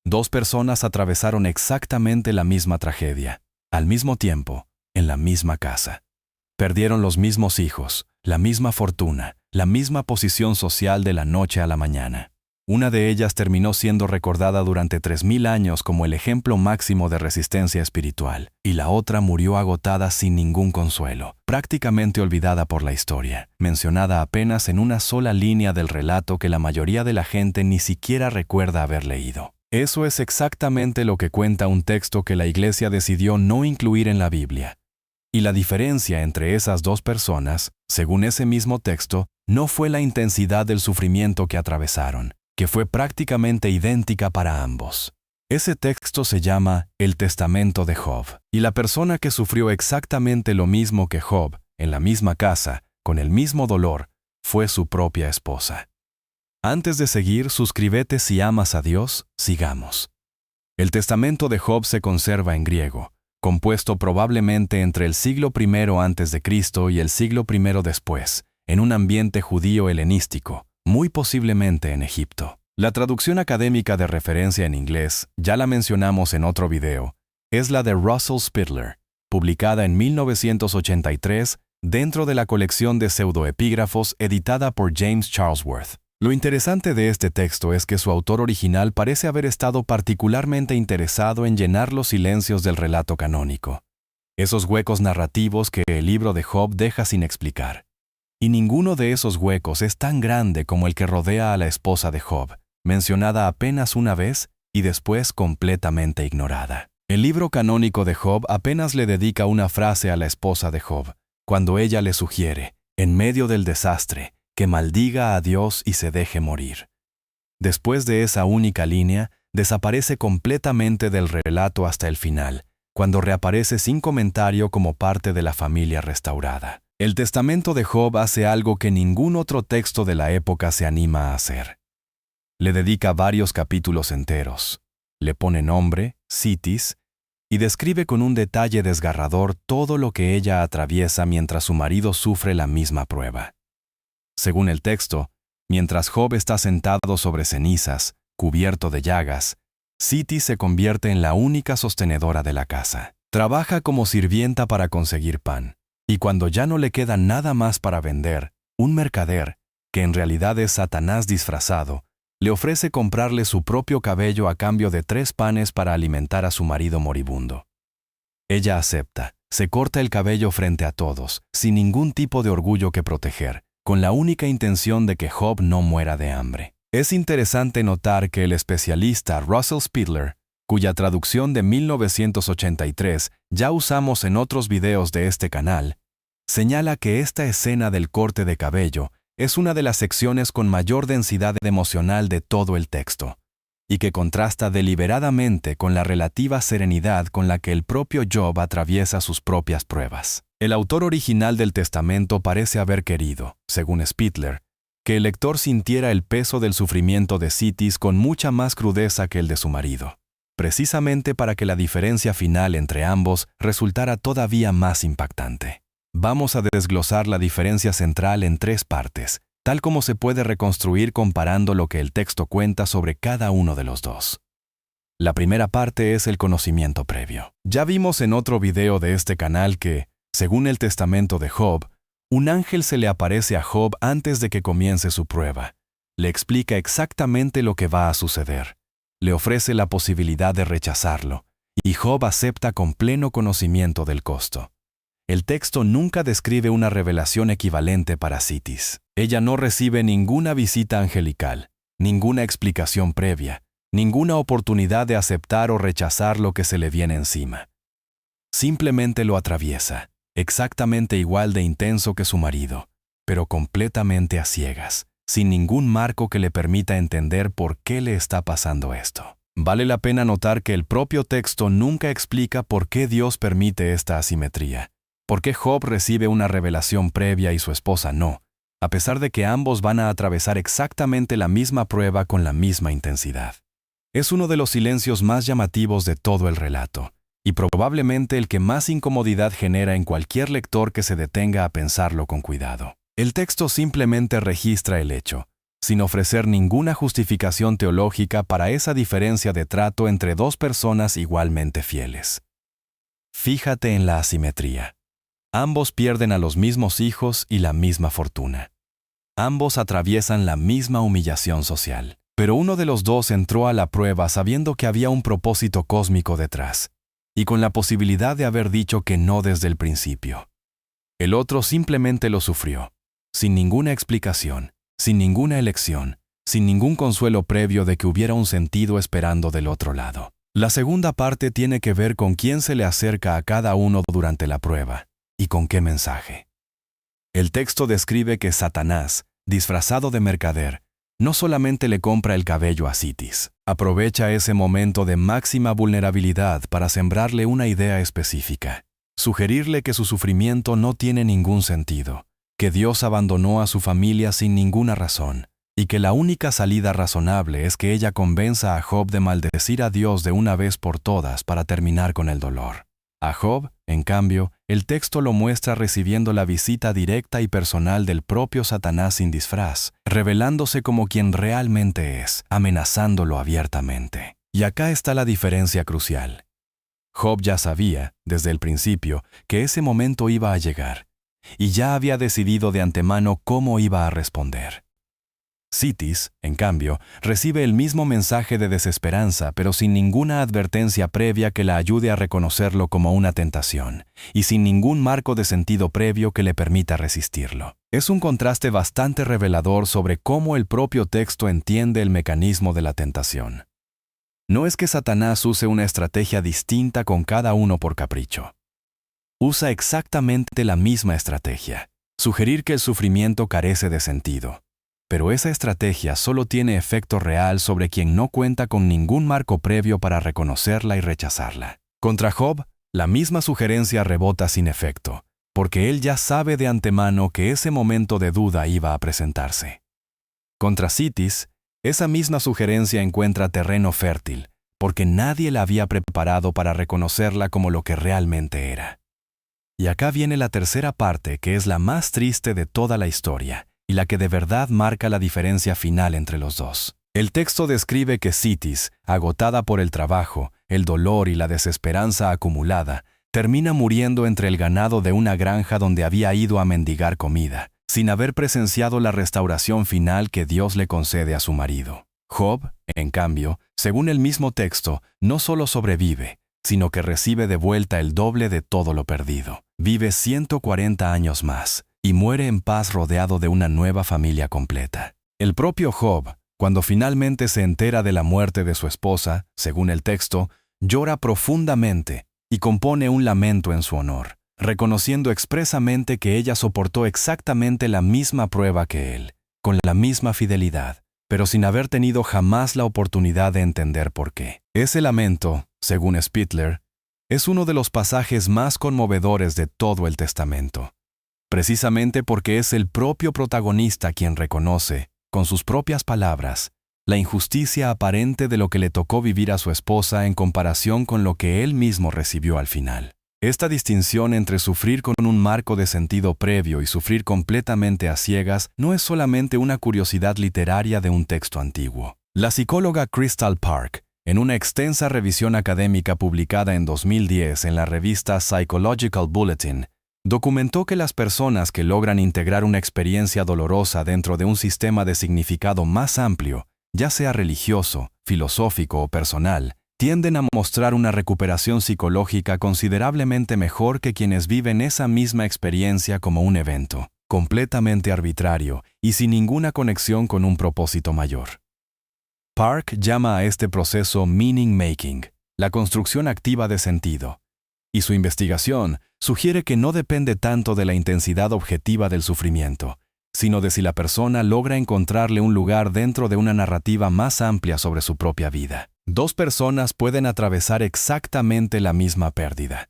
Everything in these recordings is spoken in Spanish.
Dos personas atravesaron exactamente la misma tragedia, al mismo tiempo, en la misma casa. Perdieron los mismos hijos, la misma fortuna, la misma posición social de la noche a la mañana. Una de ellas terminó siendo recordada durante 3000 años como el ejemplo máximo de resistencia espiritual, y la otra murió agotada sin ningún consuelo, prácticamente olvidada por la historia, mencionada apenas en una sola línea del relato que la mayoría de la gente ni siquiera recuerda haber leído. Eso es exactamente lo que cuenta un texto que la Iglesia decidió no incluir en la Biblia. Y la diferencia entre esas dos personas, según ese mismo texto, no fue la intensidad del sufrimiento que atravesaron, que fue prácticamente idéntica para ambos. Ese texto se llama El Testamento de Job, y la persona que sufrió exactamente lo mismo que Job, en la misma casa, con el mismo dolor, fue su propia esposa. Antes de seguir, suscríbete si amas a Dios, sigamos. El Testamento de Job se conserva en griego, compuesto probablemente entre el siglo I a.C. y el siglo I después, en un ambiente judío helenístico, muy posiblemente en Egipto. La traducción académica de referencia en inglés, ya la mencionamos en otro video, es la de Russell Spittler, publicada en 1983 dentro de la colección de pseudoepígrafos editada por James Charlesworth. Lo interesante de este texto es que su autor original parece haber estado particularmente interesado en llenar los silencios del relato canónico, esos huecos narrativos que el libro de Job deja sin explicar. Y ninguno de esos huecos es tan grande como el que rodea a la esposa de Job, mencionada apenas una vez y después completamente ignorada. El libro canónico de Job apenas le dedica una frase a la esposa de Job, cuando ella le sugiere, en medio del desastre, que maldiga a Dios y se deje morir. Después de esa única línea, desaparece completamente del relato hasta el final, cuando reaparece sin comentario como parte de la familia restaurada. El Testamento de Job hace algo que ningún otro texto de la época se anima a hacer. Le dedica varios capítulos enteros, le pone nombre, citis, y describe con un detalle desgarrador todo lo que ella atraviesa mientras su marido sufre la misma prueba. Según el texto, mientras Job está sentado sobre cenizas, cubierto de llagas, Citis se convierte en la única sostenedora de la casa. Trabaja como sirvienta para conseguir pan, y cuando ya no le queda nada más para vender, un mercader, que en realidad es Satanás disfrazado, le ofrece comprarle su propio cabello a cambio de 3 panes para alimentar a su marido moribundo. Ella acepta, se corta el cabello frente a todos, sin ningún tipo de orgullo que proteger, con la única intención de que Job no muera de hambre. Es interesante notar que el especialista Russell Spittler, cuya traducción de 1983 ya usamos en otros videos de este canal, señala que esta escena del corte de cabello es una de las secciones con mayor densidad emocional de todo el texto, y que contrasta deliberadamente con la relativa serenidad con la que el propio Job atraviesa sus propias pruebas. El autor original del Testamento parece haber querido, según Spittler, que el lector sintiera el peso del sufrimiento de Citis con mucha más crudeza que el de su marido, precisamente para que la diferencia final entre ambos resultara todavía más impactante. Vamos a desglosar la diferencia central en 3 partes, tal como se puede reconstruir comparando lo que el texto cuenta sobre cada uno de los dos. La primera parte es el conocimiento previo. Ya vimos en otro video de este canal que, según el Testamento de Job, un ángel se le aparece a Job antes de que comience su prueba. Le explica exactamente lo que va a suceder. Le ofrece la posibilidad de rechazarlo, y Job acepta con pleno conocimiento del costo. El texto nunca describe una revelación equivalente para Citis. Ella no recibe ninguna visita angelical, ninguna explicación previa, ninguna oportunidad de aceptar o rechazar lo que se le viene encima. Simplemente lo atraviesa, exactamente igual de intenso que su marido, pero completamente a ciegas, sin ningún marco que le permita entender por qué le está pasando esto. Vale la pena notar que el propio texto nunca explica por qué Dios permite esta asimetría, por qué Job recibe una revelación previa y su esposa no, a pesar de que ambos van a atravesar exactamente la misma prueba con la misma intensidad. Es uno de los silencios más llamativos de todo el relato, y probablemente el que más incomodidad genera en cualquier lector que se detenga a pensarlo con cuidado. El texto simplemente registra el hecho, sin ofrecer ninguna justificación teológica para esa diferencia de trato entre dos personas igualmente fieles. Fíjate en la asimetría. Ambos pierden a los mismos hijos y la misma fortuna. Ambos atraviesan la misma humillación social. Pero uno de los dos entró a la prueba sabiendo que había un propósito cósmico detrás, y con la posibilidad de haber dicho que no desde el principio. El otro simplemente lo sufrió, sin ninguna explicación, sin ninguna elección, sin ningún consuelo previo de que hubiera un sentido esperando del otro lado. La segunda parte tiene que ver con quién se le acerca a cada uno durante la prueba, y con qué mensaje. El texto describe que Satanás, disfrazado de mercader, no solamente le compra el cabello a Citis, aprovecha ese momento de máxima vulnerabilidad para sembrarle una idea específica, sugerirle que su sufrimiento no tiene ningún sentido, que Dios abandonó a su familia sin ninguna razón, y que la única salida razonable es que ella convenza a Job de maldecir a Dios de una vez por todas para terminar con el dolor. A Job, en cambio, el texto lo muestra recibiendo la visita directa y personal del propio Satanás sin disfraz, revelándose como quien realmente es, amenazándolo abiertamente. Y acá está la diferencia crucial. Job ya sabía, desde el principio, que ese momento iba a llegar, y ya había decidido de antemano cómo iba a responder. Citis, en cambio, recibe el mismo mensaje de desesperanza, pero sin ninguna advertencia previa que la ayude a reconocerlo como una tentación, y sin ningún marco de sentido previo que le permita resistirlo. Es un contraste bastante revelador sobre cómo el propio texto entiende el mecanismo de la tentación. No es que Satanás use una estrategia distinta con cada uno por capricho. Usa exactamente la misma estrategia, sugerir que el sufrimiento carece de sentido. Pero esa estrategia solo tiene efecto real sobre quien no cuenta con ningún marco previo para reconocerla y rechazarla. Contra Job, la misma sugerencia rebota sin efecto, porque él ya sabe de antemano que ese momento de duda iba a presentarse. Contra Citis, esa misma sugerencia encuentra terreno fértil, porque nadie la había preparado para reconocerla como lo que realmente era. Y acá viene la tercera parte, que es la más triste de toda la historia, y la que de verdad marca la diferencia final entre los dos. El texto describe que Citis, agotada por el trabajo, el dolor y la desesperanza acumulada, termina muriendo entre el ganado de una granja donde había ido a mendigar comida, sin haber presenciado la restauración final que Dios le concede a su marido. Job, en cambio, según el mismo texto, no solo sobrevive, sino que recibe de vuelta el doble de todo lo perdido. Vive 140 años más, y muere en paz rodeado de una nueva familia completa. El propio Job, cuando finalmente se entera de la muerte de su esposa, según el texto, llora profundamente y compone un lamento en su honor, reconociendo expresamente que ella soportó exactamente la misma prueba que él, con la misma fidelidad, pero sin haber tenido jamás la oportunidad de entender por qué. Ese lamento, según Spittler, es uno de los pasajes más conmovedores de todo el Testamento. Precisamente porque es el propio protagonista quien reconoce, con sus propias palabras, la injusticia aparente de lo que le tocó vivir a su esposa en comparación con lo que él mismo recibió al final. Esta distinción entre sufrir con un marco de sentido previo y sufrir completamente a ciegas no es solamente una curiosidad literaria de un texto antiguo. La psicóloga Crystal Park, en una extensa revisión académica publicada en 2010 en la revista Psychological Bulletin, documentó que las personas que logran integrar una experiencia dolorosa dentro de un sistema de significado más amplio, ya sea religioso, filosófico o personal, tienden a mostrar una recuperación psicológica considerablemente mejor que quienes viven esa misma experiencia como un evento, completamente arbitrario y sin ninguna conexión con un propósito mayor. Park llama a este proceso meaning making, la construcción activa de sentido, y su investigación sugiere que no depende tanto de la intensidad objetiva del sufrimiento, sino de si la persona logra encontrarle un lugar dentro de una narrativa más amplia sobre su propia vida. Dos personas pueden atravesar exactamente la misma pérdida,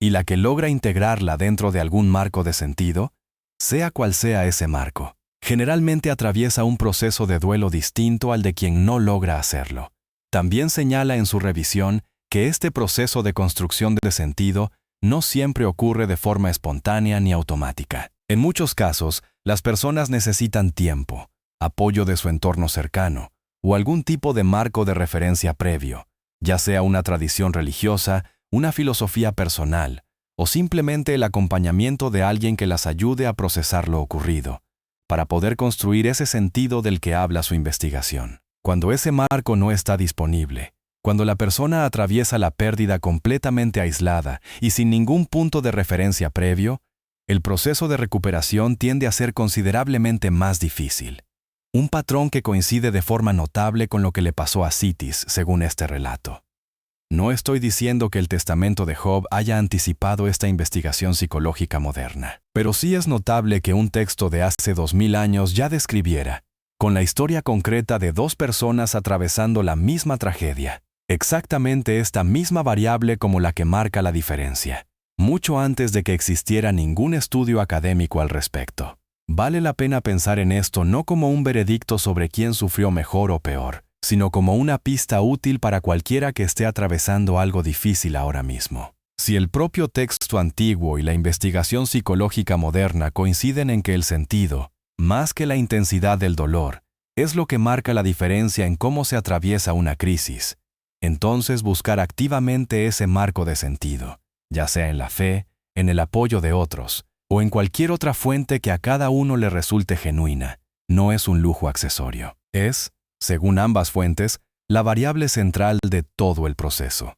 y la que logra integrarla dentro de algún marco de sentido, sea cual sea ese marco, generalmente atraviesa un proceso de duelo distinto al de quien no logra hacerlo. También señala en su revisión que este proceso de construcción de sentido no siempre ocurre de forma espontánea ni automática. En muchos casos, las personas necesitan tiempo, apoyo de su entorno cercano, o algún tipo de marco de referencia previo, ya sea una tradición religiosa, una filosofía personal, o simplemente el acompañamiento de alguien que las ayude a procesar lo ocurrido, para poder construir ese sentido del que habla su investigación. Cuando ese marco no está disponible, cuando la persona atraviesa la pérdida completamente aislada y sin ningún punto de referencia previo, el proceso de recuperación tiende a ser considerablemente más difícil. Un patrón que coincide de forma notable con lo que le pasó a Citis, según este relato. No estoy diciendo que el testamento de Job haya anticipado esta investigación psicológica moderna, pero sí es notable que un texto de hace 2000 años ya describiera, con la historia concreta de dos personas atravesando la misma tragedia, exactamente esta misma variable como la que marca la diferencia, mucho antes de que existiera ningún estudio académico al respecto. Vale la pena pensar en esto no como un veredicto sobre quién sufrió mejor o peor, sino como una pista útil para cualquiera que esté atravesando algo difícil ahora mismo. Si el propio texto antiguo y la investigación psicológica moderna coinciden en que el sentido, más que la intensidad del dolor, es lo que marca la diferencia en cómo se atraviesa una crisis, entonces buscar activamente ese marco de sentido, ya sea en la fe, en el apoyo de otros, o en cualquier otra fuente que a cada uno le resulte genuina, no es un lujo accesorio. Es, según ambas fuentes, la variable central de todo el proceso.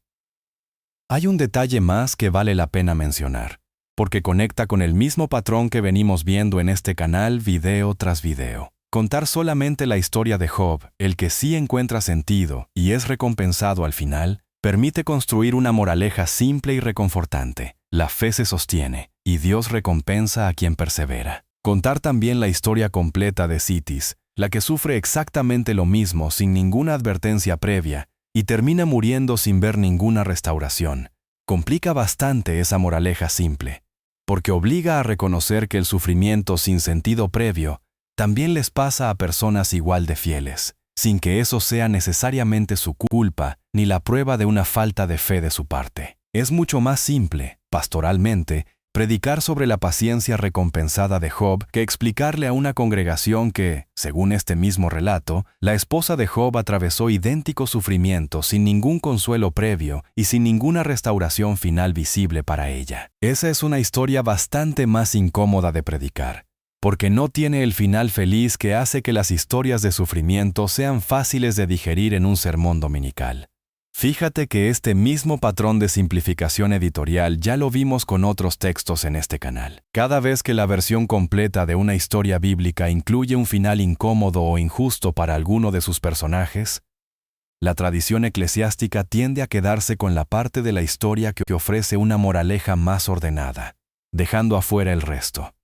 Hay un detalle más que vale la pena mencionar, porque conecta con el mismo patrón que venimos viendo en este canal video tras video. Contar solamente la historia de Job, el que sí encuentra sentido y es recompensado al final, permite construir una moraleja simple y reconfortante. La fe se sostiene, y Dios recompensa a quien persevera. Contar también la historia completa de Citis, la que sufre exactamente lo mismo sin ninguna advertencia previa, y termina muriendo sin ver ninguna restauración, complica bastante esa moraleja simple, porque obliga a reconocer que el sufrimiento sin sentido previo también les pasa a personas igual de fieles, sin que eso sea necesariamente su culpa ni la prueba de una falta de fe de su parte. Es mucho más simple, pastoralmente, predicar sobre la paciencia recompensada de Job que explicarle a una congregación que, según este mismo relato, la esposa de Job atravesó idéntico sufrimiento sin ningún consuelo previo y sin ninguna restauración final visible para ella. Esa es una historia bastante más incómoda de predicar, porque no tiene el final feliz que hace que las historias de sufrimiento sean fáciles de digerir en un sermón dominical. Fíjate que este mismo patrón de simplificación editorial ya lo vimos con otros textos en este canal. Cada vez que la versión completa de una historia bíblica incluye un final incómodo o injusto para alguno de sus personajes, la tradición eclesiástica tiende a quedarse con la parte de la historia que ofrece una moraleja más ordenada, dejando afuera el resto.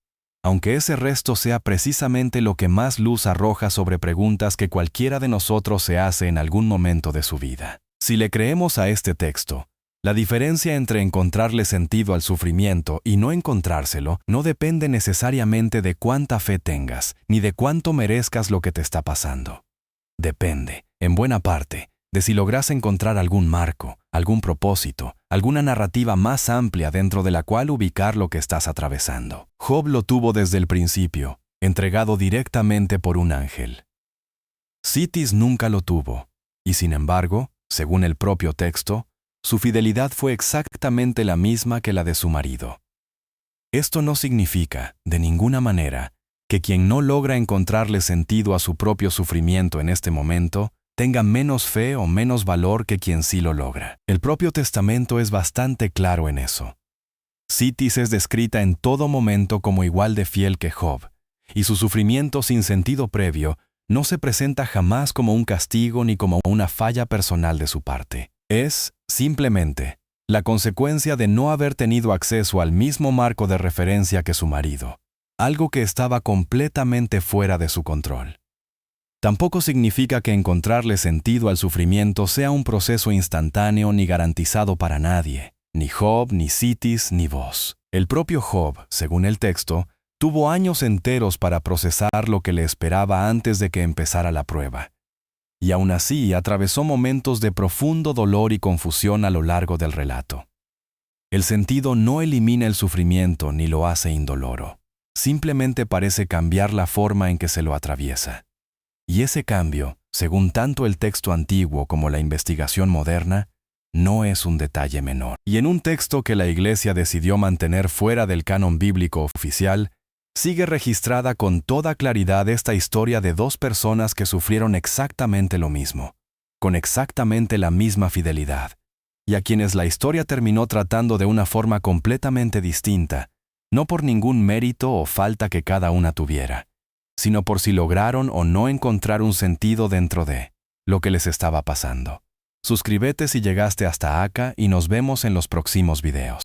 Aunque ese resto sea precisamente lo que más luz arroja sobre preguntas que cualquiera de nosotros se hace en algún momento de su vida. Si le creemos a este texto, la diferencia entre encontrarle sentido al sufrimiento y no encontrárselo no depende necesariamente de cuánta fe tengas, ni de cuánto merezcas lo que te está pasando. Depende, en buena parte, de si logras encontrar algún marco, algún propósito, alguna narrativa más amplia dentro de la cual ubicar lo que estás atravesando. Job lo tuvo desde el principio, entregado directamente por un ángel. Citis nunca lo tuvo, y sin embargo, según el propio texto, su fidelidad fue exactamente la misma que la de su marido. Esto no significa, de ninguna manera, que quien no logra encontrarle sentido a su propio sufrimiento en este momento tenga menos fe o menos valor que quien sí lo logra. El propio testamento es bastante claro en eso. Citis es descrita en todo momento como igual de fiel que Job, y su sufrimiento sin sentido previo no se presenta jamás como un castigo ni como una falla personal de su parte. Es, simplemente, la consecuencia de no haber tenido acceso al mismo marco de referencia que su marido, algo que estaba completamente fuera de su control. Tampoco significa que encontrarle sentido al sufrimiento sea un proceso instantáneo ni garantizado para nadie, ni Job, ni Citis, ni vos. El propio Job, según el texto, tuvo años enteros para procesar lo que le esperaba antes de que empezara la prueba. Y aún así atravesó momentos de profundo dolor y confusión a lo largo del relato. El sentido no elimina el sufrimiento ni lo hace indoloro. Simplemente parece cambiar la forma en que se lo atraviesa. Y ese cambio, según tanto el texto antiguo como la investigación moderna, no es un detalle menor. Y en un texto que la Iglesia decidió mantener fuera del canon bíblico oficial, sigue registrada con toda claridad esta historia de dos personas que sufrieron exactamente lo mismo, con exactamente la misma fidelidad, y a quienes la historia terminó tratando de una forma completamente distinta, no por ningún mérito o falta que cada una tuviera, sino por si lograron o no encontrar un sentido dentro de lo que les estaba pasando. Suscríbete si llegaste hasta acá y nos vemos en los próximos videos.